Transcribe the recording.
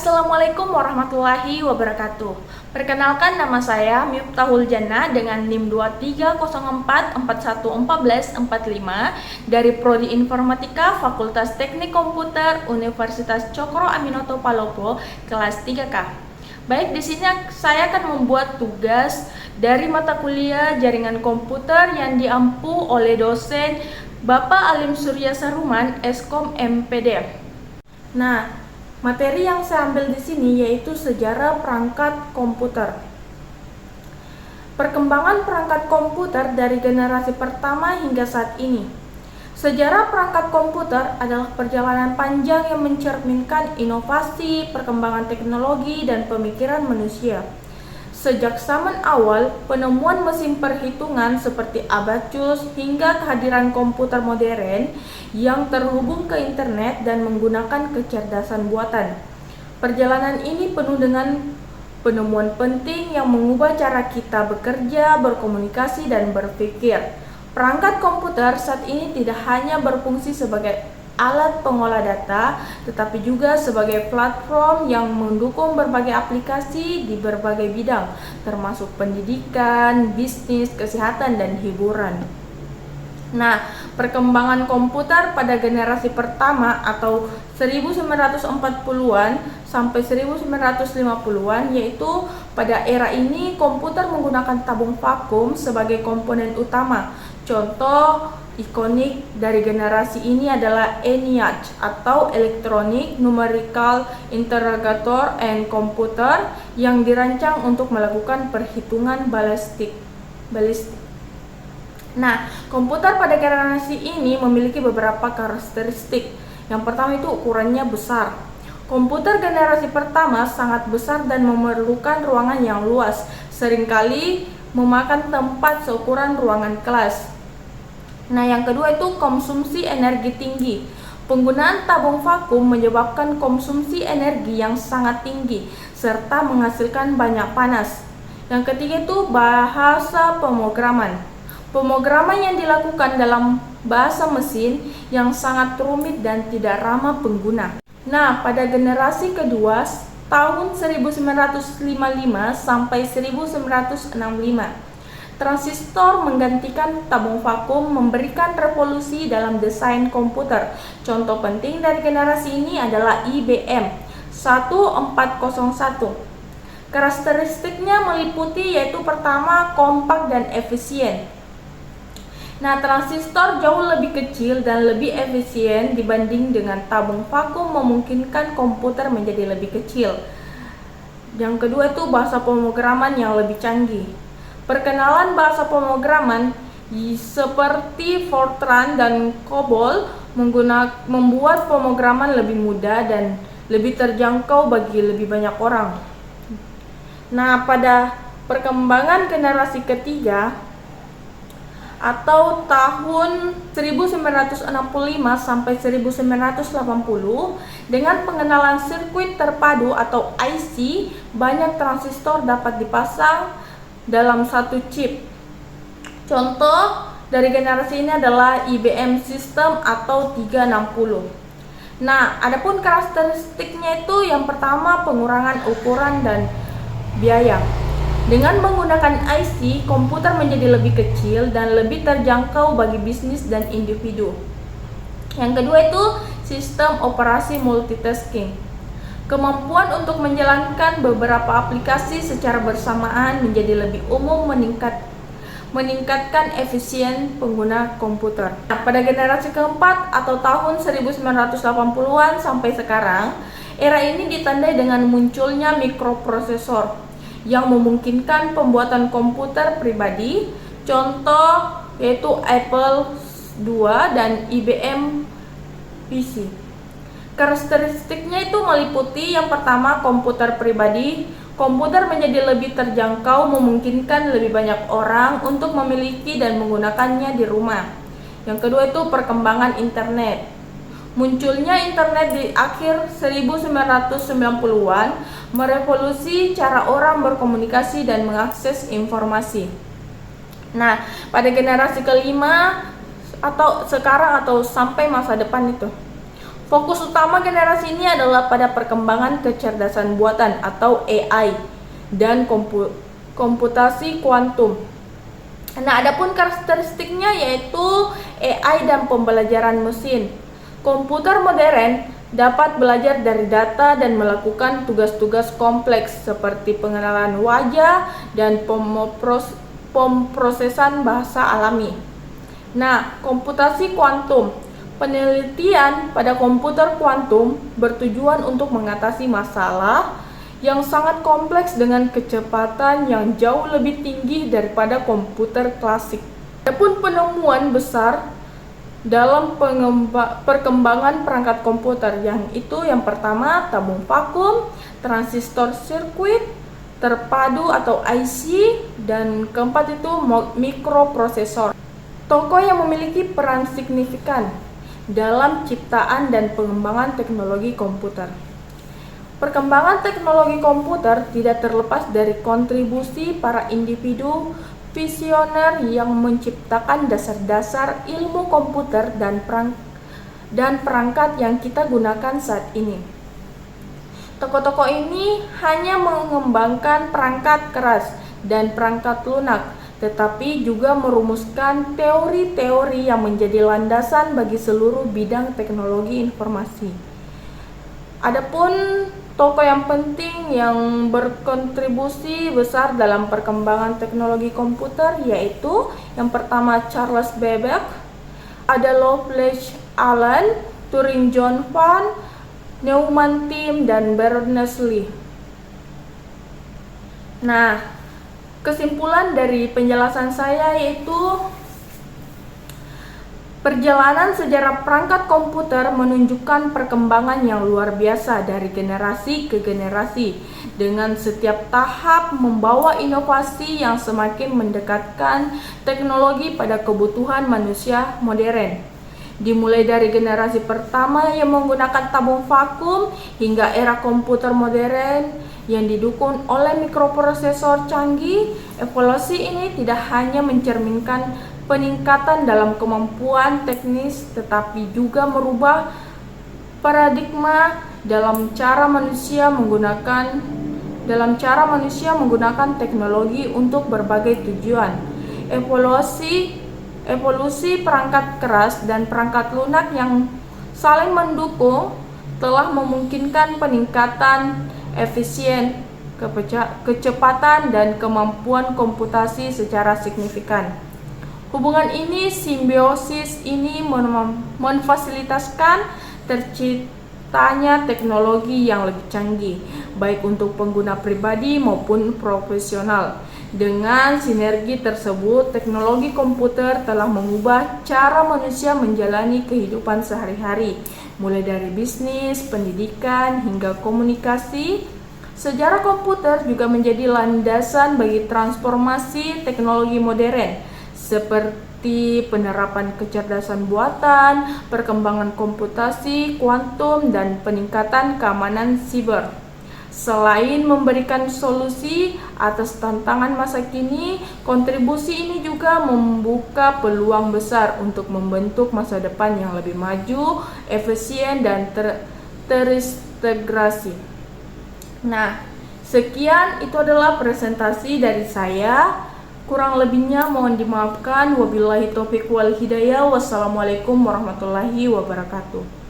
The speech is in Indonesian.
Assalamualaikum warahmatullahi wabarakatuh. Perkenalkan, nama saya Miftahul Jannah dengan NIM 2304411445 dari Prodi Informatika Fakultas Teknik Komputer Universitas Cokro Aminoto Palopo kelas 3K. Baik, di sini saya akan membuat tugas dari mata kuliah Jaringan Komputer yang diampu oleh dosen Bapak Alim Surya Saruman, Eskom MPD. Nah, materi yang saya ambil di sini yaitu sejarah perangkat komputer. Perkembangan perangkat komputer dari generasi pertama hingga saat ini. Sejarah perangkat komputer adalah perjalanan panjang yang mencerminkan inovasi, perkembangan teknologi, dan pemikiran manusia. Sejak zaman awal, penemuan mesin perhitungan seperti abacus hingga kehadiran komputer modern yang terhubung ke internet dan menggunakan kecerdasan buatan. Perjalanan ini penuh dengan penemuan penting yang mengubah cara kita bekerja, berkomunikasi, dan berpikir. Perangkat komputer saat ini tidak hanya berfungsi sebagai alat pengolah data, tetapi juga sebagai platform yang mendukung berbagai aplikasi di berbagai bidang, termasuk pendidikan, bisnis, kesehatan, dan hiburan. Nah, perkembangan komputer pada generasi pertama atau 1940-an sampai 1950-an, yaitu pada era ini komputer menggunakan tabung vakum sebagai komponen utama. Contoh ikonik dari generasi ini adalah ENIAC atau Electronic Numerical Interrogator and Computer yang dirancang untuk melakukan perhitungan balistik. Nah, komputer pada generasi ini memiliki beberapa karakteristik. Yang pertama itu ukurannya besar. Komputer generasi pertama sangat besar dan memerlukan ruangan yang luas, seringkali memakan tempat seukuran ruangan kelas. Nah, yang kedua itu konsumsi energi tinggi. Penggunaan tabung vakum menyebabkan konsumsi energi yang sangat tinggi serta menghasilkan banyak panas. Yang ketiga itu bahasa pemrograman. Pemrograman yang dilakukan dalam bahasa mesin yang sangat rumit dan tidak ramah pengguna. Nah, pada generasi kedua tahun 1955 sampai 1965, transistor menggantikan tabung vakum, memberikan revolusi dalam desain komputer. Contoh penting dari generasi ini adalah IBM 1401. Karakteristiknya meliputi yaitu pertama, kompak dan efisien. Nah, transistor jauh lebih kecil dan lebih efisien dibanding dengan tabung vakum, memungkinkan komputer menjadi lebih kecil. Yang kedua itu bahasa pemrograman yang lebih canggih. Perkenalan bahasa pemrograman seperti Fortran dan COBOL membuat pemrograman lebih mudah dan lebih terjangkau bagi lebih banyak orang. Nah, pada perkembangan generasi ketiga atau tahun 1965 sampai 1980, dengan pengenalan sirkuit terpadu atau IC, banyak transistor dapat dipasang dalam satu chip. Contoh dari generasi ini adalah IBM System atau 360. Nah, adapun karakteristiknya itu yang pertama pengurangan ukuran dan biaya. Dengan menggunakan IC, komputer menjadi lebih kecil dan lebih terjangkau bagi bisnis dan individu. Yang kedua itu sistem operasi multitasking. Kemampuan untuk menjalankan beberapa aplikasi secara bersamaan menjadi lebih umum, meningkatkan efisien pengguna komputer. Nah, pada generasi keempat atau tahun 1980-an sampai sekarang, era ini ditandai dengan munculnya mikroprosesor yang memungkinkan pembuatan komputer pribadi. Contoh yaitu Apple II dan IBM PC. Karakteristiknya itu meliputi yang pertama komputer pribadi. Komputer menjadi lebih terjangkau, memungkinkan lebih banyak orang untuk memiliki dan menggunakannya di rumah. Yang kedua itu perkembangan internet. Munculnya internet di akhir 1990-an merevolusi cara orang berkomunikasi dan mengakses informasi. Nah, pada generasi kelima atau sekarang atau sampai masa depan itu, Fokus utama generasi ini adalah pada perkembangan kecerdasan buatan atau AI dan komputasi kuantum. Nah, adapun karakteristiknya yaitu AI dan pembelajaran mesin. Komputer modern dapat belajar dari data dan melakukan tugas-tugas kompleks seperti pengenalan wajah dan pemrosesan bahasa alami. Nah, komputasi kuantum. Penelitian pada komputer kuantum bertujuan untuk mengatasi masalah yang sangat kompleks dengan kecepatan yang jauh lebih tinggi daripada komputer klasik. Adapun penemuan besar dalam perkembangan perangkat komputer yang pertama tabung vakum, transistor sirkuit terpadu atau IC, dan keempat itu mikroprosesor. Tokoh yang memiliki peran signifikan dalam ciptaan dan pengembangan teknologi komputer. Perkembangan teknologi komputer tidak terlepas dari kontribusi para individu visioner yang menciptakan dasar-dasar ilmu komputer dan perangkat yang kita gunakan saat ini. Tokoh-tokoh ini hanya mengembangkan perangkat keras dan perangkat lunak, tetapi juga merumuskan teori-teori yang menjadi landasan bagi seluruh bidang teknologi informasi. Adapun tokoh yang penting yang berkontribusi besar dalam perkembangan teknologi komputer yaitu yang pertama Charles Babbage, ada Lovelace Allen, Turing John Van, Neumann Tim, dan Berners-Lee. Nah, kesimpulan dari penjelasan saya yaitu perjalanan sejarah perangkat komputer menunjukkan perkembangan yang luar biasa dari generasi ke generasi, dengan setiap tahap membawa inovasi yang semakin mendekatkan teknologi pada kebutuhan manusia modern. Dimulai dari generasi pertama yang menggunakan tabung vakum hingga era komputer modern yang didukung oleh mikroprosesor canggih, evolusi ini tidak hanya mencerminkan peningkatan dalam kemampuan teknis, tetapi juga merubah paradigma dalam cara manusia menggunakan teknologi untuk berbagai tujuan. Evolusi perangkat keras dan perangkat lunak yang saling mendukung telah memungkinkan peningkatan efisien, kecepatan, dan kemampuan komputasi secara signifikan. Hubungan ini, simbiosis ini memfasilitasikan terciptanya teknologi yang lebih canggih, baik untuk pengguna pribadi maupun profesional. Dengan sinergi tersebut, teknologi komputer telah mengubah cara manusia menjalani kehidupan sehari-hari, mulai dari bisnis, pendidikan, hingga komunikasi. Sejarah komputer juga menjadi landasan bagi transformasi teknologi modern, seperti penerapan kecerdasan buatan, perkembangan komputasi kuantum, dan peningkatan keamanan siber. Selain memberikan solusi atas tantangan masa kini, kontribusi ini juga membuka peluang besar untuk membentuk masa depan yang lebih maju, efisien, dan terintegrasi. Nah, sekian itu adalah presentasi dari saya. Kurang lebihnya mohon dimaafkan. Wabillahi taufiq wal hidayah. Wassalamualaikum warahmatullahi wabarakatuh.